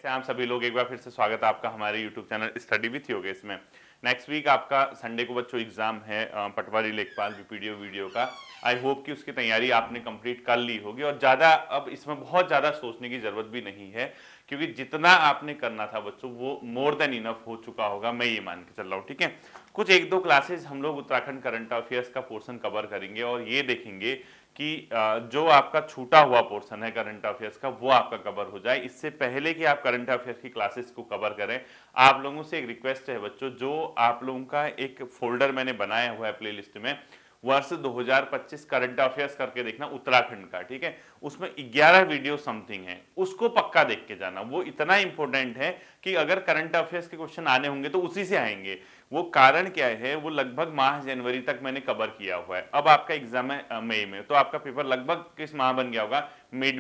कैसे हैं आप सभी लोग। एक बार फिर से स्वागत है आपका हमारे YouTube channel study with Yogesh में। नेक्स्ट वीक आपका संडे को बच्चों एग्जाम है पटवारी लेखपाल बीपीडीओ वीडियो का। आई होप कि उसकी तैयारी आपने कंप्लीट कर ली होगी और ज़्यादा अब इसमें बहुत ज़्यादा सोचने की ज़रूरत भी नहीं है, क्योंकि जितना आपने करना था बच्चों वो मोर देन इनफ हो चुका होगा, मैं ये मान के चल रहा हूँ। ठीक है, कुछ एक दो क्लासेस हम लोग उत्तराखंड करंट अफेयर्स का पोर्शन कवर करेंगे और ये देखेंगे कि जो आपका छूटा हुआ पोर्शन है करंट अफेयर्स का वो आपका कवर हो जाए। इससे पहले कि आप करंट अफेयर्स की क्लासेस को कवर करें, आप लोगों से एक रिक्वेस्ट है बच्चों, जो आप लोगों का एक फोल्डर मैंने बनाया हुआ है प्लेलिस्ट में, वर्ष 2025 करंट अफेयर्स करके देखना उत्तराखंड का। ठीक है, उसमें 11 वीडियो समथिंग है, उसको पक्का देख के जाना। वो इतना इंपॉर्टेंट है कि अगर करंट अफेयर्स के क्वेश्चन आने होंगे तो उसी से आएंगे। वो कारण क्या है, वो लगभग माह जनवरी तक मैंने कवर किया हुआ है। अब आपका एग्जाम है मई में, तो आपका पेपर लगभग किस माह बन गया होगा, मिड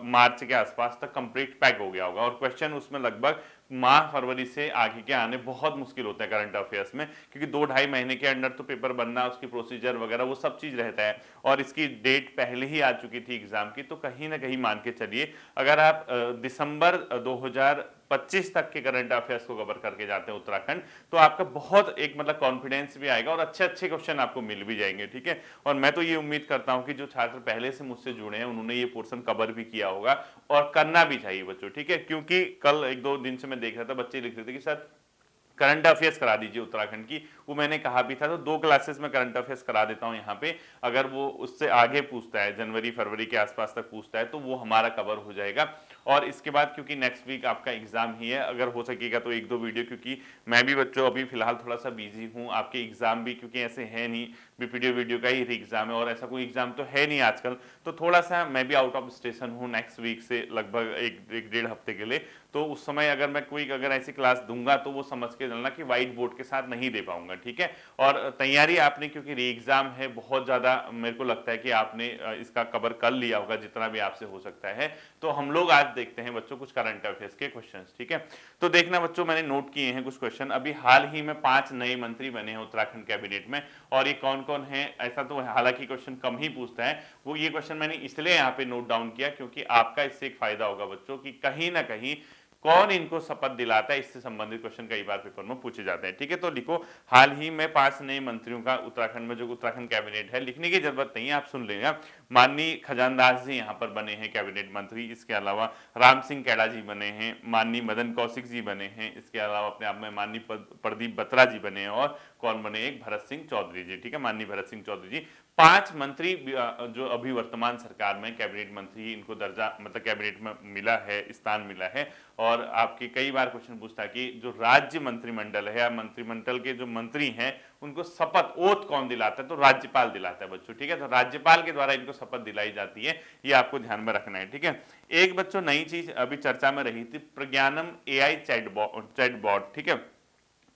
मार्च के आसपास तक कंप्लीट पैक हो गया होगा। और क्वेश्चन उसमें लगभग माह फरवरी से आगे के आने बहुत मुश्किल होता है करंट अफेयर्स में, क्योंकि 2-2.5 महीने के अंदर तो पेपर बनना, उसकी प्रोसीजर वगैरह वो सब चीज रहता है और इसकी डेट पहले ही आ चुकी थी एग्जाम की। तो कहीं ना कहीं मान के चलिए, अगर आप दिसंबर 2025 तक के करंट अफेयर्स को कवर करके जाते हैं उत्तराखंड, तो आपका बहुत एक मतलब कॉन्फिडेंस भी आएगा और अच्छे अच्छे क्वेश्चन आपको मिल भी जाएंगे। ठीक है, और मैं तो ये उम्मीद करता हूं कि जो छात्र पहले से मुझसे जुड़े हैं उन्होंने ये पोर्शन कवर भी किया होगा और करना भी चाहिए बच्चों। ठीक है, क्योंकि कल एक दो दिन से मैं देख रहा था बच्चे लिख रहे थे कि सर करंट अफेयर्स करा दीजिए उत्तराखंड की। वो मैंने कहा भी था, तो 2 क्लासेस में करंट अफेयर्स करा देता हूं यहाँ पे। अगर वो उससे आगे पूछता है, जनवरी फरवरी के आसपास तक पूछता है, तो वो हमारा कवर हो जाएगा। और इसके बाद क्योंकि नेक्स्ट वीक आपका एग्जाम ही है, अगर हो सकेगा तो एक दो वीडियो, क्योंकि मैं भी बच्चों अभी फिलहाल थोड़ा सा बिजी हूँ। आपके एग्जाम भी क्योंकि ऐसे है नहीं, बीपीडीओ वीडियो का ही एग्जाम है और ऐसा कोई एग्जाम तो है नहीं आजकल, तो थोड़ा सा मैं भी आउट ऑफ स्टेशन हूँ नेक्स्ट वीक से लगभग एक डेढ़ हफ्ते के लिए। तो उस समय अगर ऐसी क्लास दूंगा तो वो समझ के चलना कि व्हाइट बोर्ड के साथ नहीं दे पाऊंगा। ठीक है, और तैयारी आपने, क्योंकि री एग्जाम है, बहुत ज्यादा मेरे को लगता है कि आपने इसका कवर कर लिया होगा जितना भी आपसे हो सकता है। तो हम लोग आज देखते हैं बच्चों कुछ करंट अफेयर्स के क्वेश्चंस। ठीक है, तो देखना बच्चों, मैंने नोट किए हैं कुछ क्वेश्चन। अभी हाल ही में 5 नए मंत्री बने हैं उत्तराखंड कैबिनेट में, और ये कौन कौन है ऐसा तो हालांकि क्वेश्चन कम ही पूछता है। वो ये क्वेश्चन मैंने इसलिए यहाँ पे नोट डाउन किया क्योंकि आपका इससे एक फायदा होगा बच्चों, कि कहीं ना कहीं कौन इनको शपथ दिलाता है, इससे संबंधित क्वेश्चन कई बार पेपर में पूछे जाते हैं। ठीक है, तो लिखो, हाल ही में 5 नए मंत्रियों का उत्तराखंड में, जो उत्तराखंड कैबिनेट है, लिखने की जरूरत नहीं है, आप सुन लेना। माननीय खजानदास जी यहाँ पर बने हैं कैबिनेट मंत्री। इसके अलावा राम सिंह कैडा जी बने हैं, माननीय मदन कौशिक जी बने हैं। इसके अलावा अपने आप में माननीय प्रदीप बत्रा जी बने हैं, और कौन बने, एक भरत सिंह चौधरी जी। ठीक है, माननीय भरत सिंह चौधरी जी। 5 मंत्री जो अभी वर्तमान सरकार में कैबिनेट मंत्री, इनको दर्जा मतलब कैबिनेट में मिला है, स्थान मिला है। और आपके कई बार क्वेश्चन पूछता है कि जो राज्य मंत्रिमंडल है या मंत्रिमंडल के जो मंत्री हैं, उनको शपथ ओथ कौन दिलाता है, तो राज्यपाल दिलाता है बच्चों। ठीक है, तो राज्यपाल के द्वारा इनको शपथ दिलाई जाती है, ये आपको ध्यान में रखना है। ठीक है, एक बच्चों नई चीज अभी चर्चा में रही थी, प्रज्ञानम एआई चैटबॉट। ठीक है,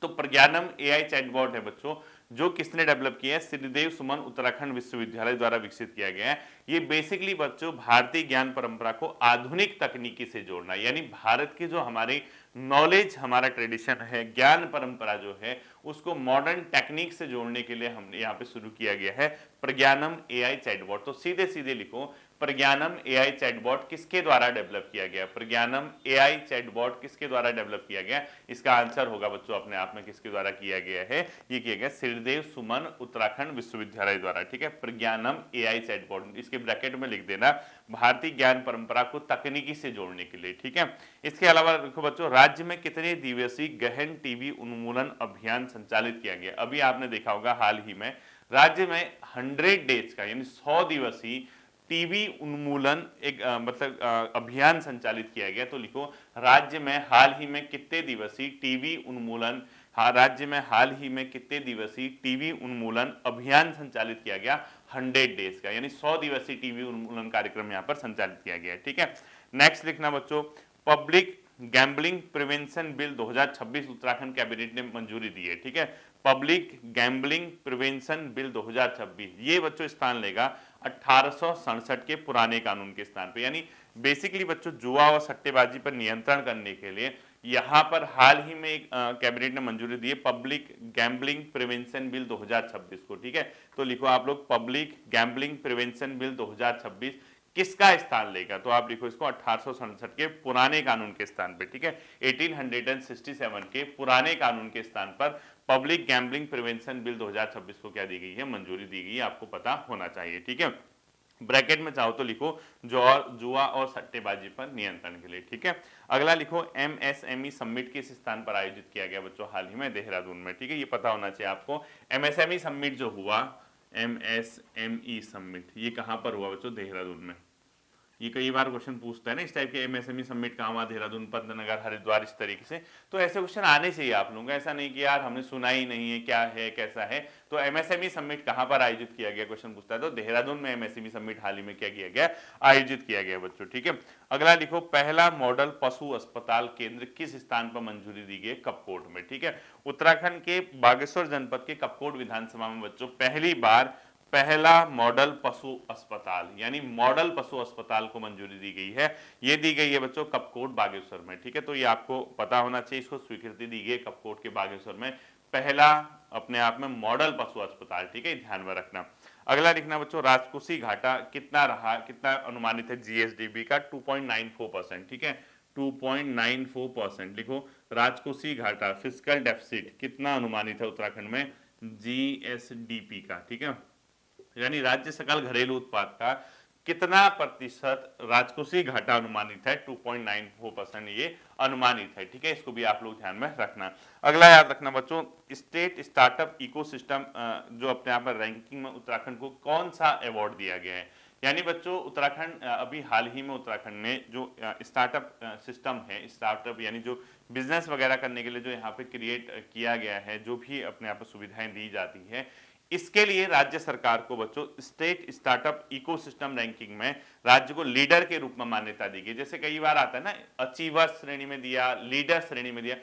तो प्रज्ञानम एआई चैटबॉट है बच्चों, जो किसने डेवलप किया है, श्रीदेव सुमन उत्तराखंड विश्वविद्यालय द्वारा विकसित किया गया है। ये बेसिकली बच्चों भारतीय ज्ञान परंपरा को आधुनिक तकनीकी से जोड़ना, यानी भारत की जो हमारी नॉलेज, हमारा ट्रेडिशन है, ज्ञान परंपरा जो है, उसको मॉडर्न टेक्निक से जोड़ने के लिए हमने यहाँ पे शुरू किया गया है प्रज्ञानम एआई चैटबॉट। तो सीधे सीधे लिखो, प्रज्ञानम एआई चैटबॉट किसके द्वारा डेवलप किया गया, प्रज्ञानम एआई चैटबॉट किसके द्वारा डेवलप किया गया। इसका आंसर होगा बच्चों अपने आप में किसके द्वारा किया गया है, ये किया गया श्रीदेव सुमन उत्तराखंड विश्वविद्यालय द्वारा। ठीक है, प्रज्ञानम एआई चैटबॉट, इसके ब्रैकेट में लिख देना, भारतीय ज्ञान परंपरा को तकनीकी से जोड़ने के लिए। ठीक है, इसके अलावा देखो बच्चों, राज्य में कितने दिवसीय गहन टीबी उन्मूलन अभियान संचालित किया गया। अभी आपने देखा होगा हाल ही में राज्य में 100 डेज का, यानी 100 दिवसीय टीबी उन्मूलन एक अभियान संचालित किया गया। तो लिखो, राज्य में हाल ही में कितने दिवसीय टीबी उन्मूलन, हाँ, राज्य में हाल ही में कितने दिवसीय टीबी उन्मूलन अभियान संचालित किया गया, 100 डेज का, यानी 100 दिवसीय टीबी उन्मूलन कार्यक्रम यहाँ पर संचालित किया गया है। ठीक है, नेक्स्ट लिखना बच्चों, public gambling prevention bill 2026 Uttarakhand cabinet ने मंजूरी दी है। ठीक है, पब्लिक गैम्बलिंग प्रिवेंशन बिल 2026, ये बच्चों स्थान लेगा 1867 के पुराने कानून के स्थान पे। यानी बेसिकली बच्चों, जुआ और सट्टेबाजी पर नियंत्रण करने के लिए यहां पर हाल ही में एक कैबिनेट ने मंजूरी दी है पब्लिक गैम्बलिंग प्रिवेंशन बिल 2026 को। ठीक है, तो लिखो आप लोग, पब्लिक गैम्बलिंग प्रिवेंशन बिल 2026 किसका स्थान लेगा, तो आप लिखो इसको 1867 के पुराने कानून के स्थान पे, ठीक है, 1867 के पुराने कानून के स्थान पर पब्लिक गैम्बलिंग प्रिवेंशन बिल 2026 को क्या दी गई है, मंजूरी दी गई है, आपको पता होना चाहिए, ठीक है। ब्रैकेट में चाहो तो लिखो जुआ और सट्टेबाजी पर नियंत्रण के लिए, ठीक है। अगला लिखो एमएसएमई समिट किस स्थान पर आयोजित किया गया बच्चों, हाल ही में देहरादून में, ठीक है, ये पता होना चाहिए आपको। एमएसएमई समिट जो हुआ, एमएसएमई समिट, ये कहां पर हुआ बच्चों, देहरादून में। ये कई बार क्वेश्चन पूछता है ना इस टाइप के, एमएसएमई समिट कहाँ हुआ, देहरादून, पंतनगर, हरिद्वार, इस तरीके से, तो ऐसे क्वेश्चन आने चाहिए आप लोगों को, ऐसा नहीं कि यार हमने सुना ही नहीं है, क्या है कैसा है। तो एमएसएमई समिट कहाँ पर आयोजित किया गया, क्वेश्चन पूछता है, तो देहरादून में एमएसएमई समिट हाल ही में क्या किया गया, आयोजित किया गया बच्चों, ठीक है। अगला लिखो पहला मॉडल पशु अस्पताल केंद्र किस स्थान पर मंजूरी दी गई, कपकोट में, ठीक है। उत्तराखंड के बागेश्वर जनपद के कपकोट विधानसभा में बच्चों पहली बार पहला मॉडल पशु अस्पताल यानी मॉडल पशु अस्पताल को मंजूरी दी गई है, ये दी गई है बच्चों कपकोट बागेश्वर में, ठीक है। तो ये आपको पता होना चाहिए, इसको स्वीकृति दी गई कपकोट के बागेश्वर में, पहला अपने आप में मॉडल पशु अस्पताल, ठीक है, ध्यान में रखना। अगला लिखना बच्चों राजकोषीय घाटा कितना रहा, कितना अनुमानित है जीएसडीपी का, 2.94%, ठीक है, 2.94% लिखो। राजकोषीय घाटा फिस्कल डेफिसिट कितना अनुमानित है उत्तराखंड में, जीएसडीपी का, ठीक है, यानी राज्य सकल घरेलू उत्पाद का कितना प्रतिशत राजकोषीय घाटा अनुमानित है, 2.94% ये अनुमानित है, ठीक है, इसको भी आप लोग ध्यान में रखना। अगला याद रखना बच्चों स्टेट स्टार्टअप इकोसिस्टम जो अपने आप में रैंकिंग में उत्तराखंड को कौन सा अवार्ड दिया गया है, यानी बच्चों उत्तराखंड अभी हाल ही में उत्तराखंड ने जो स्टार्टअप सिस्टम है, स्टार्टअप यानी जो बिजनेस वगैरह करने के लिए जो यहाँ पे क्रिएट किया गया है, जो भी अपने आप सुविधाएं दी जाती है, इसके लिए राज्य सरकार को बच्चों स्टेट स्टार्टअप इकोसिस्टम रैंकिंग में राज्य को लीडर के रूप में मान्यता दी गई। जैसे कई बार आता है ना, अचीवर श्रेणी में दिया, लीडर श्रेणी में दिया,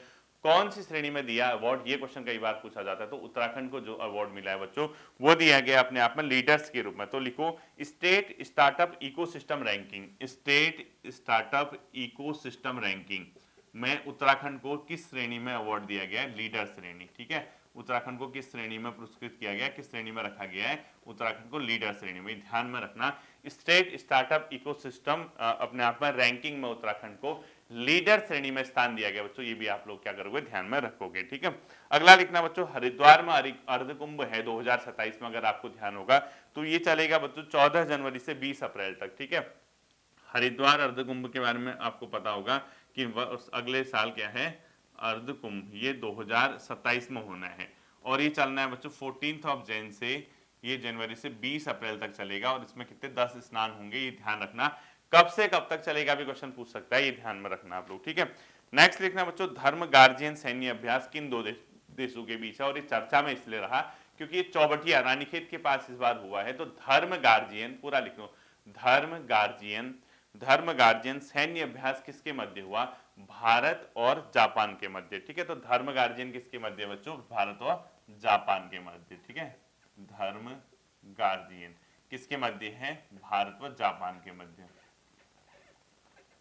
कौन सी श्रेणी में दिया अवार्ड, ये क्वेश्चन कई बार पूछा जाता है। तो उत्तराखंड को जो अवार्ड मिला है बच्चों वो दिया गया अपने आप में लीडर्स के रूप में। तो लिखो state startup ecosystem ranking, state startup ecosystem ranking में उत्तराखंड को किस श्रेणी में अवार्ड दिया गया है, लीडर श्रेणी, ठीक है। उत्तराखंड को किस श्रेणी में पुरस्कृत किया गया, किस श्रेणी में रखा गया है, उत्तराखंड को लीडर श्रेणी में, ध्यान में रखना। स्टेट स्टार्टअप इकोसिस्टम अपने आप में रैंकिंग में उत्तराखंड को लीडर श्रेणी में स्थान दिया गया बच्चों, ये भी आप लोग क्या करोगे, ध्यान में रखोगे, ठीक है। अगला लिखना बच्चों हरिद्वार में अर्धकुंभ है 2027 में, अगर आपको ध्यान होगा तो ये चलेगा बच्चों 14 जनवरी से 20 अप्रैल तक, ठीक है। हरिद्वार अर्धकुंभ के बारे में आपको पता होगा कि अगले साल क्या है, अर्धकुंभ, ये 2027 में होना है और ये चलना है बच्चों 14 जैन से, ये जनवरी से 20 अप्रैल तक चलेगा और इसमें कितने 10 स्नान होंगे, ये ध्यान रखना। कब से कब तक चलेगा भी क्वेश्चन पूछ सकता है, ये ध्यान में रखना आप लोग, ठीक है। नेक्स्ट लिखना बच्चों धर्म गार्जियन सैन्य अभ्यास किन दो देशों के बीच है, और ये चर्चा में इसलिए रहा क्योंकि ये चौबटिया रानीखेत के पास इस बार हुआ है। तो धर्म गार्जियन पूरा लिख लो, धर्म गार्जियन सैन्य अभ्यास किसके मध्य हुआ, भारत और जापान के मध्य, ठीक है। तो धर्म गार्जियन किसके मध्य बच्चों, भारत और जापान के मध्य, ठीक है। धर्म गार्जियन किसके मध्य है, भारत व जापान के मध्य,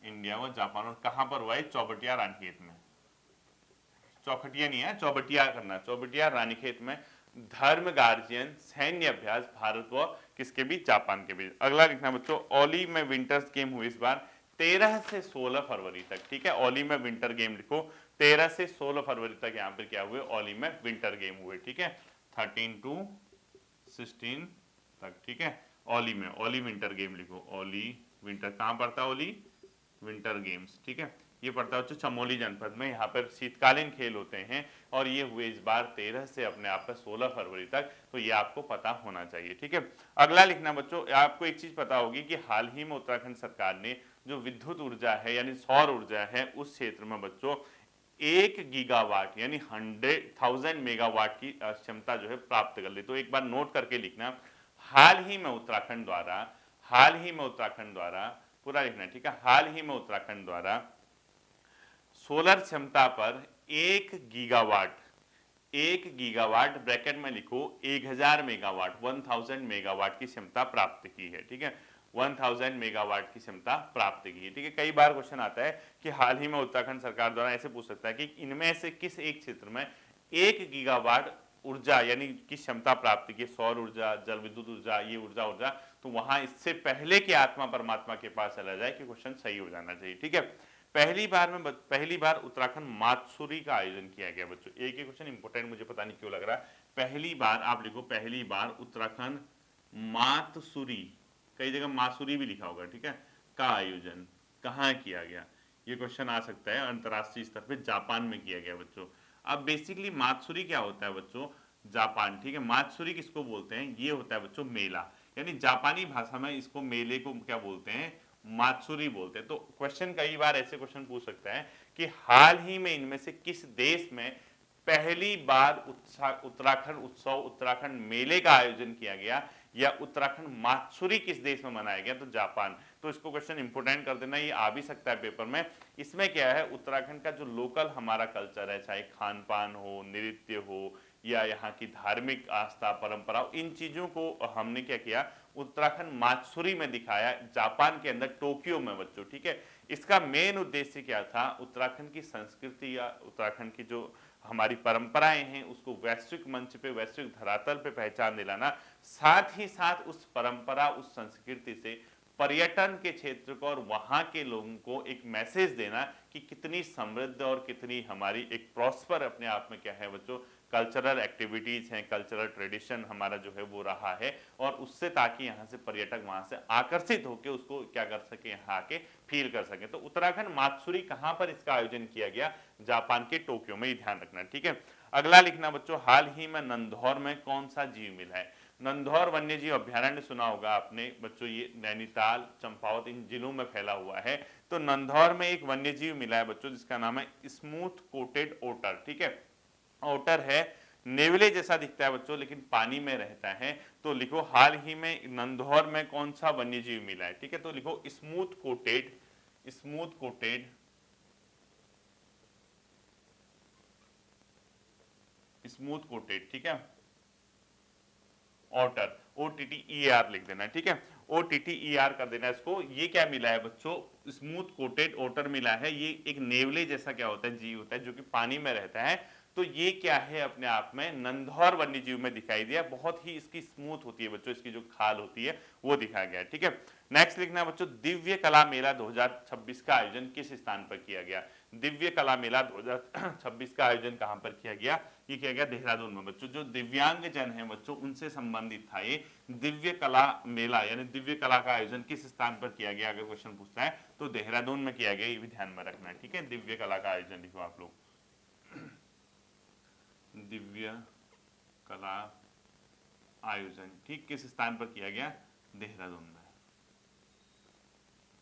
इंडिया व जापान, और कहां पर हुआ है, चौबटिया रानीखेत में, चौखटिया नहीं है, चौबटिया करना, चौबटिया रानीखेत में धर्म गार्जियन सैन्य अभ्यास भारत व किसके बीच, जापान के बीच। अगला लिखना बच्चों ओली में विंटर्स गेम हुए इस बार 13 से 16 फरवरी तक, ठीक है। ओली में विंटर गेम लिखो, 13 से 16 फरवरी तक यहाँ पर क्या हुए, ओली में विंटर गेम हुए, ठीक है, 13 to 16 तक, ठीक है। ओली में, ओली विंटर गेम लिखो, ओली विंटर कहाँ पड़ता है, ओली विंटर गेम्स, ठीक है, ये पड़ता है चमोली जनपद में, यहाँ पर शीतकालीन खेल होते हैं और ये हुए इस बार 13 से अपने आप में 16 फरवरी तक, तो ये आपको पता होना चाहिए, ठीक है। अगला लिखना बच्चों, आपको एक चीज पता होगी कि हाल ही में उत्तराखंड सरकार ने जो विद्युत ऊर्जा है यानी सौर ऊर्जा है उस क्षेत्र में बच्चों 1 गीगावाट यानी 100,000 मेगावाट की क्षमता जो है प्राप्त कर ली। तो एक बार नोट करके लिखना, हाल ही में उत्तराखंड द्वारा पूरा लिखना, ठीक है, हाल ही में उत्तराखंड द्वारा सोलर क्षमता पर 1 गीगावाट ब्रैकेट में लिखो 1000 मेगावाट, 1000 मेगावाट की क्षमता प्राप्त की है, ठीक है, 1000 मेगावाट की क्षमता प्राप्त की है, ठीक है। कई बार क्वेश्चन आता है कि हाल ही में उत्तराखंड सरकार द्वारा, ऐसे पूछ सकता है कि इनमें से किस एक क्षेत्र में 1 गीगावाट ऊर्जा यानी कि क्षमता प्राप्ति की, सौर ऊर्जा, जल विद्युत ऊर्जा, ये ऊर्जा ऊर्जा, तो वहां इससे पहले कि आत्मा परमात्मा के पास चला जाए कि क्वेश्चन सही हो जाना चाहिए। ठीक है, पहली बार उत्तराखंड मातसूरी का आयोजन किया गया बच्चों। एक ही क्वेश्चन इंपोर्टेंट मुझे पता नहीं क्यों लग रहा है। पहली बार आप लिखो, पहली बार उत्तराखंड मातसूरी, कई जगह मासूरी भी लिखा होगा, ठीक है, का आयोजन कहाँ किया गया, ये क्वेश्चन आ सकता है। अंतरराष्ट्रीय स्तर पे जापान में किया गया बच्चों। अब बेसिकली मातसूरी क्या होता है बच्चों, जापान, ठीक है, मातसूरी किसको बोलते हैं, ये होता है बच्चों मेला, यानी जापानी भाषा में इसको मेले को क्या बोलते हैं, मातसूरी बोलते हैं। तो क्वेश्चन कई बार ऐसे क्वेश्चन पूछ सकता है कि हाल ही में इनमें से किस देश में पहली बार उत्तराखंड उत्सव, उत्तराखंड मेले का आयोजन किया गया, या उत्तराखंड मातसूरी किस देश में मनाया गया, तो जापान। तो इसको क्वेश्चन इंपोर्टेंट कर देना, ये आ भी सकता है पेपर में। इसमें क्या है, उत्तराखंड का जो लोकल हमारा कल्चर है, चाहे खान पान हो, नृत्य हो, या यहाँ की धार्मिक आस्था परंपरा, इन चीजों को हमने क्या किया, उत्तराखंड मातसूरी में दिखाया, जापान के अंदर टोक्यो में बच्चों। ठीक है, इसका मेन उद्देश्य क्या था, उत्तराखंड की संस्कृति या उत्तराखंड की जो हमारी परंपराएं हैं उसको वैश्विक मंच पे, वैश्विक धरातल पे पहचान दिलाना, साथ ही साथ उस परंपरा, उस संस्कृति से पर्यटन के क्षेत्र को और वहां के लोगों को एक मैसेज देना कि कितनी समृद्ध और कितनी हमारी एक प्रॉस्पर अपने आप में क्या है बच्चों, कल्चरल एक्टिविटीज हैं, कल्चरल ट्रेडिशन हमारा जो है वो रहा है, और उससे ताकि यहाँ से पर्यटक वहां से आकर्षित होकर उसको क्या कर सके, यहाँ आके फील कर सके। तो उत्तराखंड मातसूरी कहां पर इसका आयोजन किया गया, जापान के टोक्यो में, ध्यान रखना। ठीक है, अगला लिखना बच्चों, हाल ही में नंदौर में कौन सा जीव मिला है। नंदौर वन्य जीव अभ्यारण्य सुना होगा आपने बच्चों, ये नैनीताल, चंपावत, इन जिलों में फैला हुआ है। तो नंदौर में एक वन्य जीव मिला है बच्चों जिसका नाम है स्मूथ कोटेड ओटर। ठीक है, ओटर है, नेवले जैसा दिखता है बच्चों लेकिन पानी में रहता है। तो लिखो, हाल ही में नंदौर में कौन सा वन्य जीव मिला है। ठीक है, तो लिखो smooth coated, smooth coated, smooth coated, ठीक है, ऑटर, OTTER लिख देना। ठीक है, OTTER कर देना इसको। ये क्या मिला है बच्चों, स्मूथ कोटेड ओटर मिला है। ये एक नेवले जैसा क्या होता है, जीव होता है जो कि पानी में रहता है। तो ये क्या है, अपने आप में नंदौर वन्य जीव में दिखाई दिया, बहुत ही इसकी स्मूथ होती है बच्चों, इसकी जो खाल होती है वो दिखाया गया। ठीक है, नेक्स्ट लिखना बच्चों, दिव्य कला मेला 2026 का आयोजन किस स्थान पर किया गया। दिव्य कला मेला 2026 का आयोजन कहां पर किया गया, ये किया गया देहरादून में बच्चों। जो दिव्यांग जन है बच्चों उनसे संबंधित था ये दिव्य कला मेला, यानी दिव्य कला का आयोजन किस स्थान पर किया गया, अगर क्वेश्चन पूछता है तो देहरादून में किया गया, ये भी ध्यान में रखना है। ठीक है, दिव्य कला का आयोजन लिखो आप लोग, दिव्य कला आयोजन, ठीक, किस स्थान पर किया गया, देहरादून में,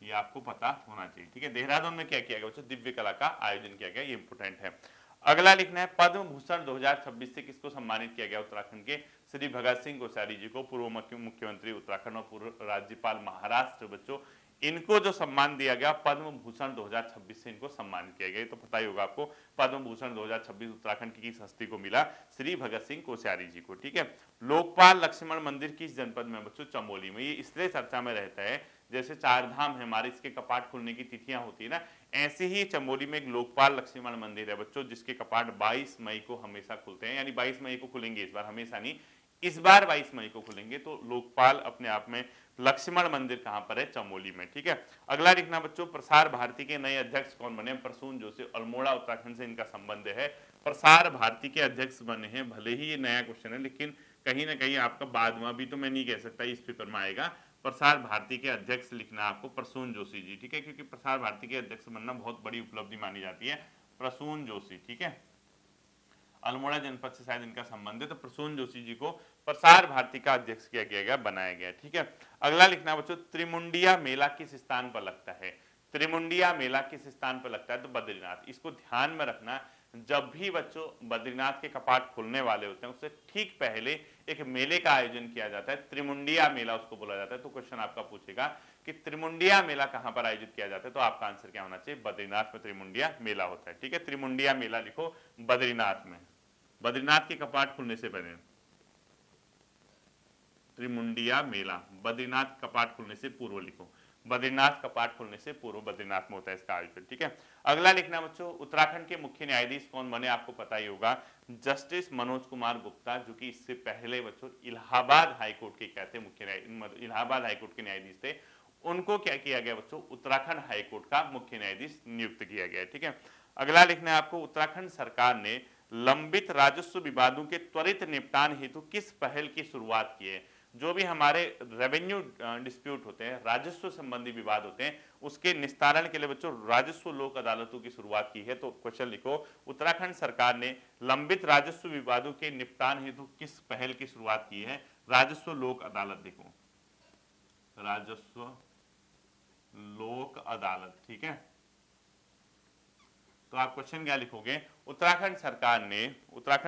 ये आपको पता होना चाहिए। ठीक है, देहरादून में क्या किया गया बच्चों, दिव्य कला का आयोजन किया गया, ये इंपोर्टेंट है। अगला लिखना है, पद्म भूषण 2026 से किसको सम्मानित किया गया, उत्तराखंड के श्री भगत सिंह कोश्यारी जी को, पूर्व मुख्यमंत्री उत्तराखंड और पूर्व राज्यपाल महाराष्ट्र बच्चों, इनको जो सम्मान दिया गया पद्म भूषण 2026 से इनको सम्मानित किया गया। तो पता ही होगा आपको, पद्म भूषण 2026 उत्तराखंड की किस हस्ती को मिला, श्री भगत सिंह कोश्यारी जी को। ठीक है, लोकपाल लक्ष्मण मंदिर किस जनपद में बच्चों, चमोली में। ये इसलिए चर्चा में रहता है, जैसे चार धाम है हमारे, इसके कपाट खुलने की तिथियां होती है ना, ऐसे ही चमोली में एक लोकपाल लक्ष्मण मंदिर है बच्चों जिसके कपाट 22 मई को हमेशा खुलते हैं, यानी 22 मई को खुलेंगे इस बार, हमेशा नहीं, इस बार 22 मई को खुलेंगे। तो लोकपाल अपने आप में लक्ष्मण मंदिर कहां पर है, चमोली में। ठीक है, अगला लिखना बच्चों, प्रसार भारती के नए अध्यक्ष कौन बने, प्रसून जोशी, अल्मोड़ा उत्तराखंड से इनका संबंध है। प्रसार भारती के अध्यक्ष बने हैं, भले ही ये नया क्वेश्चन है लेकिन कहीं ना कहीं आपका बाद में भी, तो मैं नहीं कह सकता इस पेपर में आएगा। प्रसार भारती के अध्यक्ष लिखना आपको प्रसून जोशी जी। ठीक है, क्योंकि प्रसार भारती के अध्यक्ष बनना बहुत बड़ी उपलब्धि मानी जाती है, प्रसून जोशी। ठीक है, अल्मोड़ा जनपद से शायद इनका संबंध है, तो प्रसून जोशी जी को प्रसार भारती का अध्यक्ष किया गया, बनाया गया। ठीक है, अगला लिखना बच्चों, त्रिमुंडिया मेला किस स्थान पर लगता है, त्रिमुंडिया मेला किस स्थान पर लगता है, तो बद्रीनाथ। इसको ध्यान में रखना, जब भी बच्चों बद्रीनाथ के कपाट खुलने वाले होते हैं उससे ठीक पहले एक मेले का आयोजन किया जाता है, त्रिमुंडिया मेला उसको बोला जाता है। तो क्वेश्चन आपका पूछेगा कि त्रिमुंडिया मेला कहां पर आयोजित किया जाता है, तो आपका आंसर क्या होना चाहिए, बद्रीनाथ में त्रिमुंडिया मेला होता है। ठीक है, त्रिमुंडिया मेला लिखो बद्रीनाथ में, बद्रीनाथ के कपाट खुलने से पहले त्रिमुंडिया मेला, बद्रीनाथ कपाट खुलने से पूर्व लिखो। बद्रीनाथ का पाठ खुलने से पूर्व बद्रीनाथ में होता है इसका आयोजन। ठीक है, अगला लिखना बच्चों, उत्तराखंड के मुख्य न्यायाधीश कौन बने, आपको पता ही होगा, जस्टिस मनोज कुमार गुप्ता, जो कि इससे पहले बच्चों इलाहाबाद हाईकोर्ट के क्या थे, मुख्य न्यायाधीश, इलाहाबाद हाईकोर्ट के न्यायाधीश थे। उनको क्या किया गया बच्चों, उत्तराखंड हाईकोर्ट का मुख्य न्यायाधीश नियुक्त किया गया। ठीक है, अगला लिखना है आपको, उत्तराखंड सरकार ने लंबित राजस्व विवादों के त्वरित निपटान हेतु किस पहल की शुरुआत की है। जो भी हमारे रेवेन्यू डिस्प्यूट होते हैं, राजस्व संबंधी विवाद होते हैं, उसके निस्तारण के लिए बच्चों राजस्व लोक अदालतों की शुरुआत की है। तो क्वेश्चन लिखो, उत्तराखंड सरकार ने लंबित राजस्व विवादों के निपटान हेतु किस पहल की शुरुआत की है, राजस्व लोक अदालत। देखो, राजस्व लोक अदालत। ठीक है, तो आप क्वेश्चन क्या लिखोगे, उत्तराखंड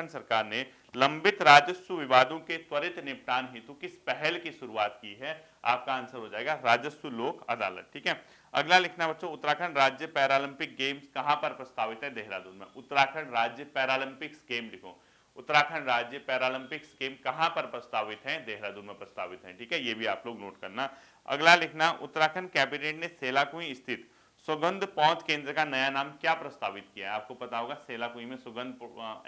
सरकार ने लंबित राजस्व विवादों के त्वरित निपटान हेतु किस पहल की शुरुआत की है, आपका आंसर हो जाएगा राजस्व लोक अदालत। ठीक है, अगला लिखना बच्चों, उत्तराखंड राज्य पैरालंपिक गेम्स कहां पर प्रस्तावित है, देहरादून में। उत्तराखंड राज्य पैरालंपिक्स गेम लिखो, उत्तराखंड राज्य पैरालंपिक्स गेम कहां पर प्रस्तावित है, देहरादून में प्रस्तावित है। ठीक है, ये भी आप लोग नोट करना। अगला लिखना, उत्तराखंड कैबिनेट ने सेलाकुई स्थित सुगंध पौध केंद्र का नया नाम क्या प्रस्तावित किया है, आपको पता होगा सेलाकुई में सुगंध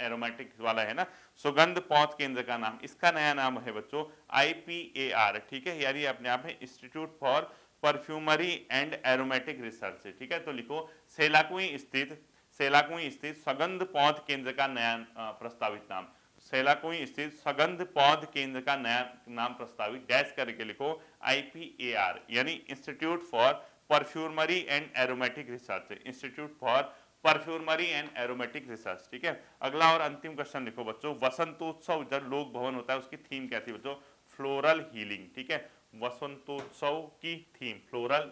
एरोमेटिक वाला है ना, सुगंध पौध केंद्र का नाम, इसका नया नाम है बच्चों IPAR। ठीक है, यानी अपने आप है institute for perfumery and aromatic research. ठीक है, तो लिखो सेलाकुई स्थित सुगंध पौध केंद्र का नया प्रस्तावित नाम, सेलाकुई स्थित सुगंध पौध केंद्र का नया नाम प्रस्तावित डैश करके लिखो IPAR, यानी institute for perfumery and aromatic research, institute for perfumery and aromatic research. ठीक है, अगला और अंतिम क्वेश्चन लिखो बच्चों, वसंतोत्सव जब लोक भवन होता है उसकी थीम क्या थी बच्चों, फ्लोरल हीलिंग। ठीक है, वसंतोत्सव की थीम फ्लोरल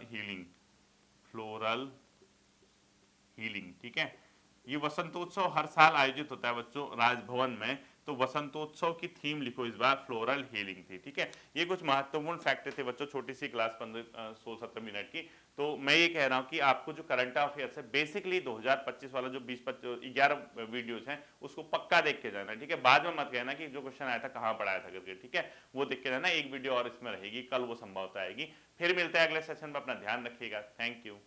हीलिंग। ठीक है, ये वसंतोत्सव हर साल आयोजित होता है बच्चों राजभवन में, तो वसंतोत्सव की थीम लिखो इस बार फ्लोरल हीलिंग थी। ठीक है, ये कुछ महत्वपूर्ण फैक्ट थे बच्चों, छोटी सी क्लास 16-17 मिनट की। तो मैं ये कह रहा हूँ कि आपको जो करंट अफेयर्स है बेसिकली 2025 वाला जो 11 वीडियोस हैं उसको पक्का देख के जाना। ठीक है, बाद में मत कहना कि जो क्वेश्चन आया था कहाँ पढ़ाया था करके। ठीक है, वो देख के जाना, एक वीडियो और इसमें रहेगी, कल वो संभवतः आएगी। फिर मिलते हैं अगले सेशन में, अपना ध्यान रखिएगा, थैंक यू।